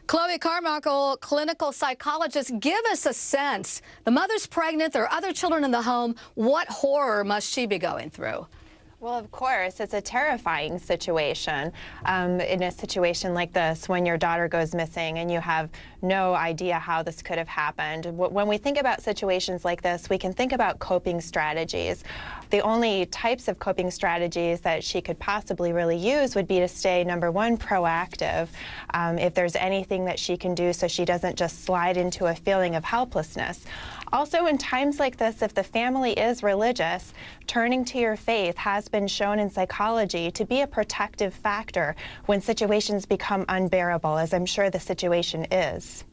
Chloe Carmichael, clinical psychologist, give us a sense. The mother's pregnant, there are other children in the home. What horror must she be going through? Well, of course, it's a terrifying situation. In a situation like this, when your daughter goes missing and you have no idea how this could have happened. When we think about situations like this, we can think about coping strategies. The only types of coping strategies that she could possibly really use would be to stay, number one, proactive. If there's anything that she can do so she doesn't just slide into a feeling of helplessness. Also, in times like this, if the family is religious, turning to your faith has been shown in psychology to be a protective factor when situations become unbearable, as I'm sure the situation is.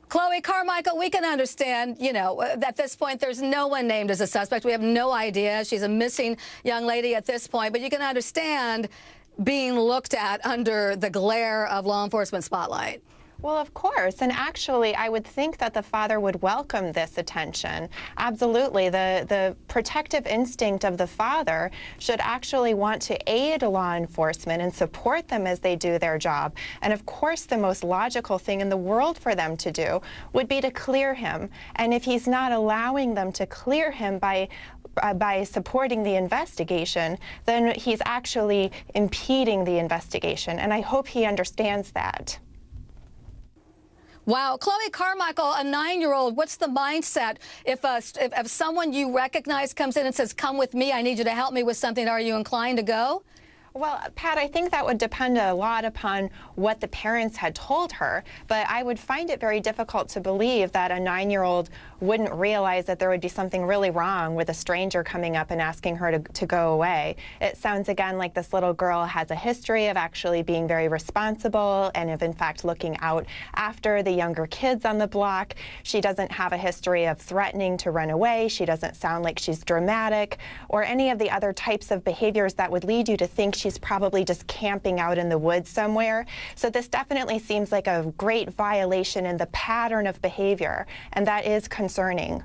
Chloe Carmichael, we can understand, at this point, there's no one named as a suspect. We have no idea. She's a missing young lady at this point, but you can understand being looked at under the glare of law enforcement spotlight. Well, of course, and actually I would think that the father would welcome this attention. Absolutely. The protective instinct of the father should actually want to aid law enforcement and support them as they do their job. And of course, the most logical thing in the world for them to do would be to clear him. And if he's not allowing them to clear him by supporting the investigation, then he's actually impeding the investigation. And I hope he understands that. Wow. Chloe Carmichael, a 9-year-old, what's the mindset if someone you recognize comes in and says, "Come with me, I need you to help me with something," are you inclined to go? Well, Pat, I think that would depend a lot upon what the parents had told her, but I would find it very difficult to believe that a 9-year-old wouldn't realize that there would be something really wrong with a stranger coming up and asking her to go away. It sounds, again, like this little girl has a history of actually being very responsible and of, in fact, looking out after the younger kids on the block. She doesn't have a history of threatening to run away. She doesn't sound like she's dramatic or any of the other types of behaviors that would lead you to think she's probably just camping out in the woods somewhere. So this definitely seems like a great violation in the pattern of behavior, and that is concerning.